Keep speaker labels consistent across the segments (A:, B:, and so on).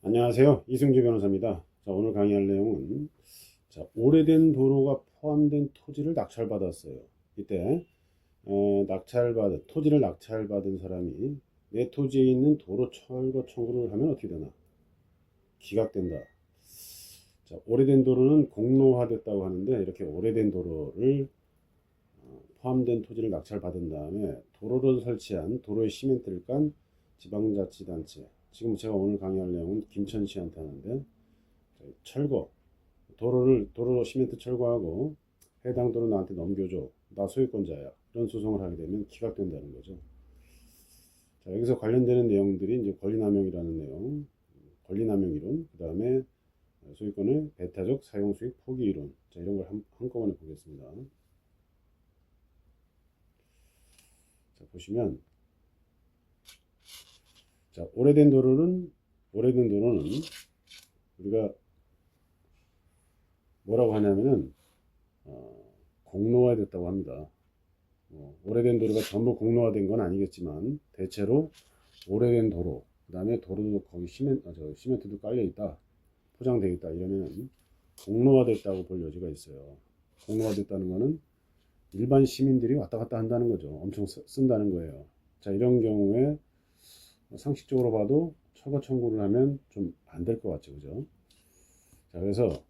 A: 안녕하세요. 이승주 변호사입니다. 자, 오늘 강의할 내용은 오래된 도로가 포함된 토지를 낙찰받았어요. 이때 토지를 낙찰받은 사람이 내 토지에 있는 도로 철거 청구를 하면 어떻게 되나? 기각된다. 자, 오래된 도로는 공로화됐다고 하는데 이렇게 오래된 도로를 포함된 토지를 낙찰받은 다음에 도로를 설치한 도로에 시멘트를 깐 지방자치단체, 지금 제가 오늘 강의할 내용은 김천시한테 하는데 철거, 도로 시멘트 철거하고 해당 도로 나한테 넘겨줘, 나 소유권자야, 이런 소송을 하게 되면 기각된다는 거죠. 자, 여기서 관련되는 내용들이 이제 권리남용이라는 내용, 권리남용 이론, 그 다음에 소유권의 배타적 사용 수익 포기 이론, 자, 이런 걸 한꺼번에 보겠습니다. 자, 보시면 자, 오래된 도로는 우리가 뭐라고 하냐면은 공로화됐다고 합니다. 오래된 도로가 전부 공로화된 건 아니겠지만 대체로 오래된 도로, 그 다음에 도로도 거기 시멘트도 깔려 있다, 포장되어 있다, 이러면 공로화됐다고 볼 여지가 있어요. 공로화됐다는 거는 일반 시민들이 왔다 갔다 한다는 거죠. 엄청 쓴다는 거예요. 자, 이런 경우에 상식적으로 봐도 철거 청구를 하면 좀 안 될 것 같죠, 그죠? 자, 그래서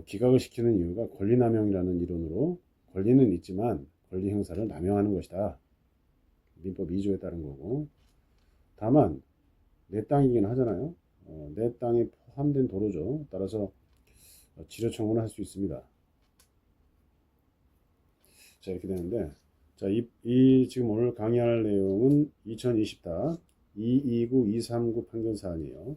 A: 기각을 시키는 이유가 권리남용이라는 이론으로 권리는 있지만 권리 행사를 남용하는 것이다. 민법 2조에 따른 거고, 다만 내 땅이긴 하잖아요. 내 땅에 포함된 도로죠. 따라서 지료 청구는 할 수 있습니다. 자, 이렇게 되는데, 자, 지금 오늘 강의할 내용은 2020다 229-239 판결 사안이에요.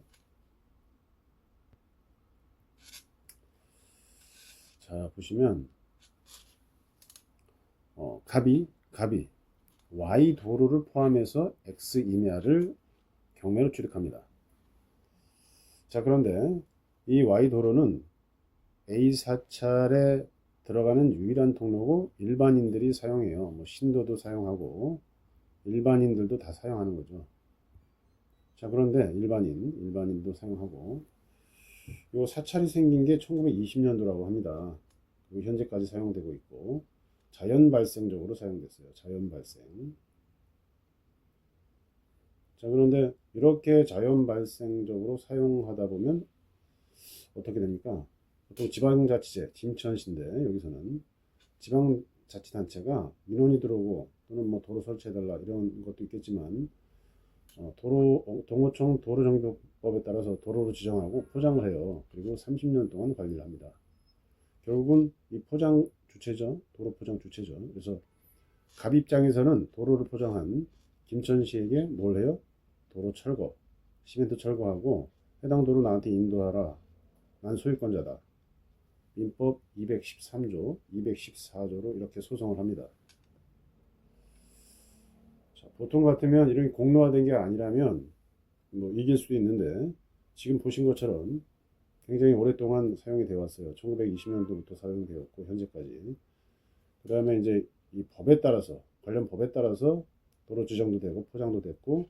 A: 자, 보시면 갑이 Y 도로를 포함해서 X 임야를 경매로 출입합니다. 자, 그런데 이 Y 도로는 A 사찰에 들어가는 유일한 통로고 일반인들이 사용해요. 뭐 신도도 사용하고 일반인들도 다 사용하는 거죠. 자, 그런데 일반인도 사용하고, 요 사찰이 생긴 게 1920년도라고 합니다. 그리고 현재까지 사용되고 있고, 자연 발생적으로 사용됐어요. 자연 발생. 자, 그런데 이렇게 자연 발생적으로 사용하다 보면 어떻게 됩니까? 보통 지방자치제, 김천시인데 여기서는 지방자치단체가 민원이 들어오고 또는 뭐 도로 설치해달라 이런 것도 있겠지만 동호청 도로정비법에 따라서 도로로 지정하고 포장을 해요. 그리고 30년 동안 관리를 합니다. 결국은 이 포장 주체죠. 도로 포장 주체죠. 그래서 갑 입장에서는 도로를 포장한 김천시에게 뭘 해요? 도로 철거, 시멘트 철거하고 해당 도로 나한테 인도하라. 난 소유권자다. 민법 213조, 214조로 이렇게 소송을 합니다. 자, 보통 같으면 이런 공로화된 게 아니라면 뭐 이길 수도 있는데 지금 보신 것처럼 굉장히 오랫동안 사용이 되어 왔어요. 1920년도부터 사용되었고 현재까지. 그 다음에 이제 이 법에 따라서, 관련 법에 따라서 도로 지정도 되고 포장도 됐고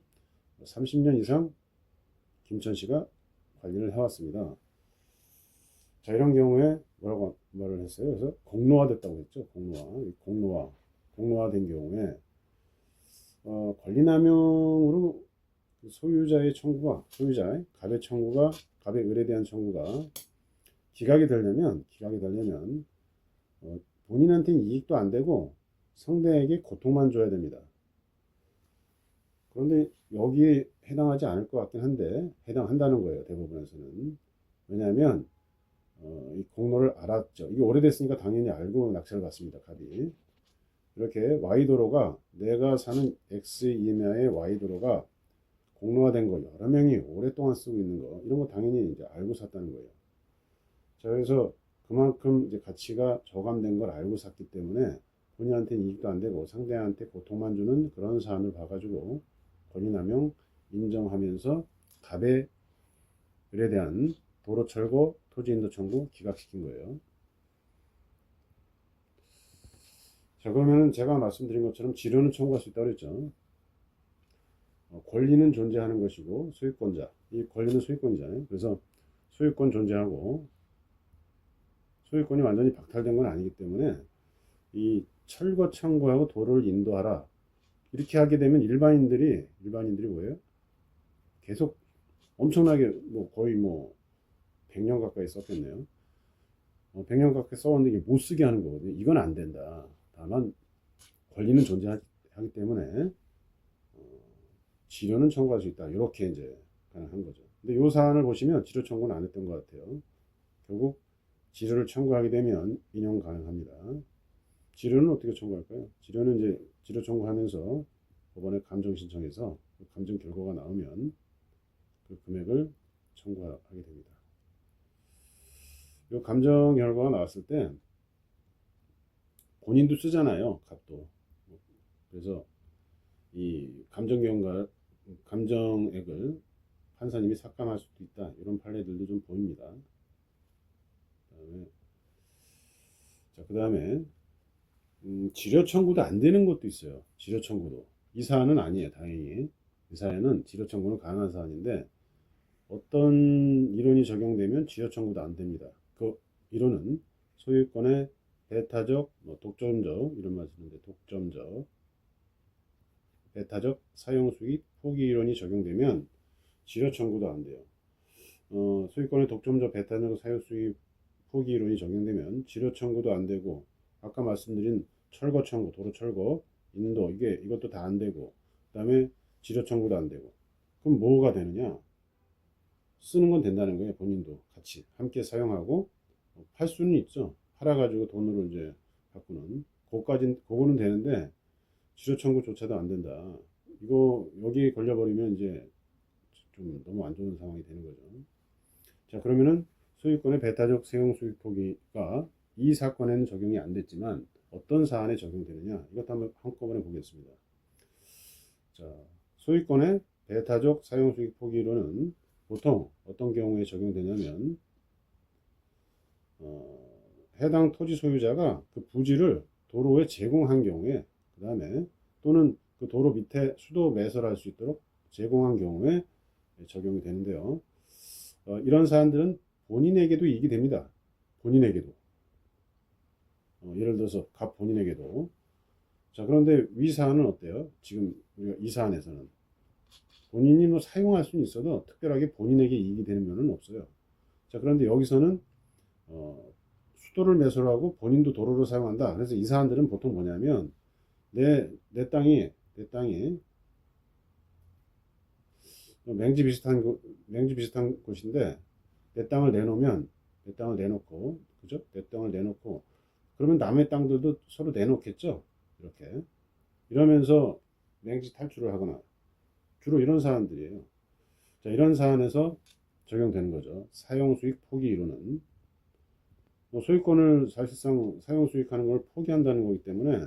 A: 30년 이상 김천시가 관리를 해왔습니다. 자, 이런 경우에 뭐라고 말을 했어요? 그래서 공로화됐다고 했죠. 공로화된 경우에 권리남용으로 소유자의 갑의 을에 대한 청구가 기각이 되려면 본인한테는 이익도 안 되고 상대에게 고통만 줘야 됩니다. 그런데 여기에 해당하지 않을 것 같긴 한데 해당한다는 거예요. 대부분에서는. 왜냐하면 이 공로를 알았죠. 이게 오래됐으니까 당연히 알고 낙찰을 받습니다. 갑이. 이렇게 Y도로가, 내가 사는 X 임야의 Y도로가 공로화된 거, 여러 명이 오랫동안 쓰고 있는 거, 이런 거 당연히 이제 알고 샀다는 거예요. 자, 그래서 그만큼 이제 가치가 저감된 걸 알고 샀기 때문에 본인한테는 이익도 안 되고 상대한테 고통만 주는 그런 사안을 봐가지고 권리남용 인정하면서 갑의 을에 대한 도로 철거, 토지 인도 청구 기각시킨 거예요. 자, 그러면은 제가 말씀드린 것처럼 지료는 청구할 수 있다고 그랬죠. 권리는 존재하는 것이고 소유권자, 이 권리는 소유권이잖아요. 그래서 소유권 존재하고 소유권이 완전히 박탈된 건 아니기 때문에 이 철거 청구하고 도로를 인도하라 이렇게 하게 되면 일반인들이 뭐예요? 계속 엄청나게 뭐 거의 뭐 100년 가까이 썼겠네요. 100년 가까이 써왔는데 이게 못 쓰게 하는 거거든요. 이건 안 된다. 다만 권리는 존재하기 때문에 지료는 청구할 수 있다. 이렇게 이제 가능한 거죠. 근데 이 사안을 보시면 지료 청구는 안 했던 것 같아요. 결국 지료를 청구하게 되면 인용 가능합니다. 지료는 어떻게 청구할까요? 지료는 이제 지료 청구하면서 법원에 감정 신청해서 그 감정 결과가 나오면 그 금액을 청구하게 됩니다. 이 감정 결과가 나왔을 때 본인도 쓰잖아요, 값도. 그래서 이 감정액을 판사님이 삭감할 수도 있다. 이런 판례들도 좀 보입니다. 그 다음에 지료 청구도 안 되는 것도 있어요. 지료 청구도. 이 사안은 아니에요, 다행히. 이 사안은 지료 청구는 가능한 사안인데 어떤 이론이 적용되면 지료 청구도 안 됩니다. 그 이론은 소유권의 배타적, 독점적 이런 말 쓰는데 독점적, 배타적 사용수익 포기 이론이 적용되면 지료 청구도 안 돼요. 소유권의 독점적 배타적 사용수익 포기 이론이 적용되면 지료 청구도 안 되고 아까 말씀드린 철거 청구, 도로 철거, 인도 이것도 다 안 되고 그다음에 지료 청구도 안 되고 그럼 뭐가 되느냐? 쓰는 건 된다는 거예요. 본인도 같이 함께 사용하고 팔 수는 있죠. 팔아가지고 돈으로 이제 바꾸는 그거는 되는데 지료 청구조차도 안 된다. 이거 여기 걸려버리면 이제 좀 너무 안 좋은 상황이 되는 거죠. 자, 그러면은 소유권의 배타적 사용 수익 포기가 이 사건에는 적용이 안 됐지만 어떤 사안에 적용되느냐 이것도 한번 한꺼번에 보겠습니다. 자, 소유권의 배타적 사용 수익 포기로는 보통 어떤 경우에 적용되냐면 해당 토지 소유자가 그 부지를 도로에 제공한 경우에 그 다음에 또는 그 도로 밑에 수도 매설할 수 있도록 제공한 경우에 적용이 되는데요. 이런 사안들은 본인에게도 이익이 됩니다. 본인에게도. 예를 들어서 갑 본인에게도. 자, 그런데 위 사안은 어때요? 지금 우리가 이 사안에서는 본인이 뭐 사용할 수는 있어도 특별하게 본인에게 이익이 되는 면은 없어요. 자, 그런데 여기서는 수도를 매설하고 본인도 도로를 사용한다. 그래서 이 사안들은 보통 뭐냐면 내 땅이 맹지 비슷한 곳인데 내 땅을 내놓고 그죠? 내 땅을 내놓고 그러면 남의 땅들도 서로 내놓겠죠? 이렇게 이러면서 맹지 탈출을 하거나 주로 이런 사안들이에요. 자, 이런 사안에서 적용되는 거죠. 사용수익 포기 이론은 소유권을 사실상 사용수익하는 걸 포기한다는 거기 때문에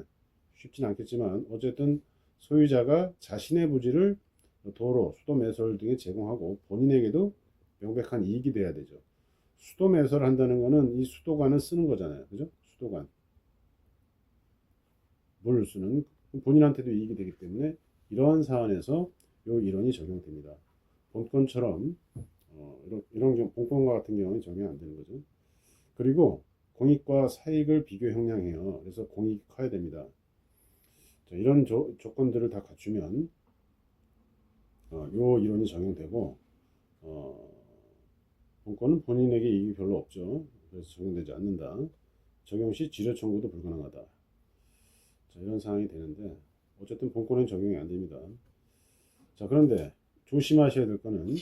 A: 쉽진 않겠지만 어쨌든 소유자가 자신의 부지를 도로, 수도 매설 등에 제공하고 본인에게도 명백한 이익이 돼야 되죠. 수도 매설 한다는 거는 이 수도관을 쓰는 거잖아요. 그죠? 수도관. 물 쓰는 본인한테도 이익이 되기 때문에 이러한 사안에서 이 이론이 적용됩니다. 본건처럼 이런 본건과 같은 경우는 적용 안 되는 거죠. 그리고 공익과 사익을 비교 형량해요. 그래서 공익이 커야 됩니다. 자, 이런 조건들을 다 갖추면 요 이론이 적용되고 본건은 본인에게 이익이 별로 없죠. 그래서 적용되지 않는다. 적용 시 지료 청구도 불가능하다. 자, 이런 상황이 되는데 어쨌든 본건은 적용이 안 됩니다. 자, 그런데 조심하셔야 될 거는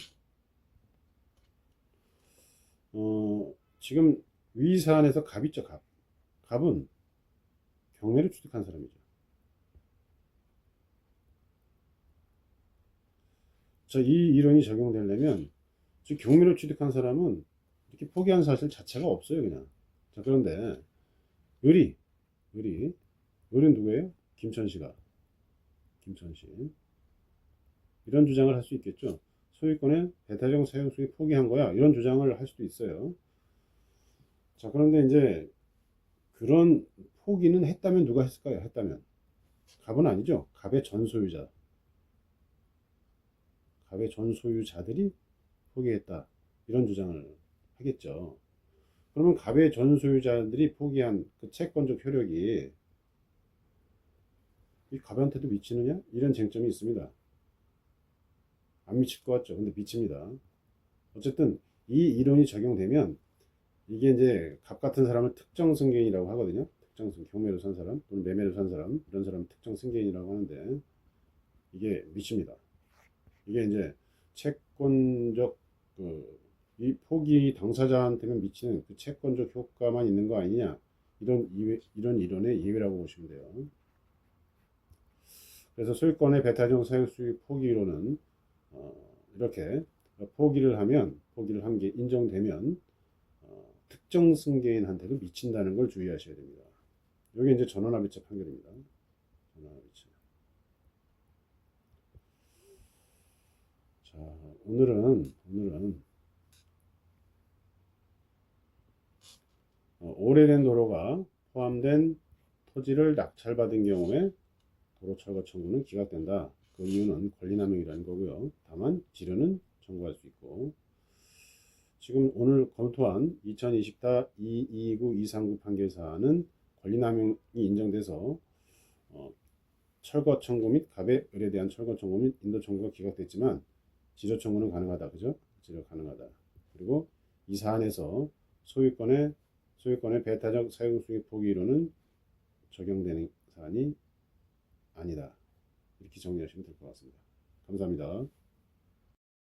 A: 지금 위 사안에서 갑 있죠. 갑은 경매를 취득한 사람이죠. 자, 이 이론이 적용되려면 경매를 취득한 사람은 이렇게 포기한 사실 자체가 없어요, 그냥. 자, 그런데 을이 누구예요? 김천씨가. 김천씨. 이런 주장을 할 수 있겠죠. 소유권의 배타적 사용수익 포기한 거야. 이런 주장을 할 수도 있어요. 자, 그런데 이제 그런 포기는 했다면 누가 했을까요? 했다면 갑은 아니죠. 갑의 전 소유자. 갑의 전 소유자들이 포기했다. 이런 주장을 하겠죠. 그러면 갑의 전 소유자들이 포기한 그 채권적 효력이 이 갑한테도 미치느냐? 이런 쟁점이 있습니다. 안 미칠 것 같죠? 근데 미칩니다. 어쨌든 이 이론이 적용되면 이게 이제 갑 같은 사람을 특정 승계인이라고 하거든요. 특정 승 경매로 산 사람 또는 매매로 산 사람 이런 사람 특정 승계인이라고 하는데 이게 미칩니다. 이게 이제 채권적 이 포기 당사자한테는 미치는 그 채권적 효과만 있는 거 아니냐 이런 이론의 예외라고 보시면 돼요. 그래서 소유권의 배타적 사용수익 포기로는 이렇게 포기를 한 게 인정되면 특정 승계인한테도 미친다는 걸 주의하셔야 됩니다. 이게 이제 전원합의체 판결입니다. 전원합의체. 자, 오늘은 오래된 도로가 포함된 토지를 낙찰받은 경우에 도로 철거 청구는 기각된다. 그 이유는 권리남용이라는 거고요. 다만 지료는 청구할 수 있고 지금 오늘 검토한 2020-229-239 판결사는 권리남용이 인정돼서 철거 청구 및 갑의 을에 대한 철거 청구 및 인도 청구가 기각됐지만 지료 청구는 가능하다. 그죠? 지료 가능하다. 그리고 이 사안에서 소유권의 배타적 사용수익 포기로는 적용되는 사안이 아니다. 이렇게 정리하시면 될 것 같습니다. 감사합니다.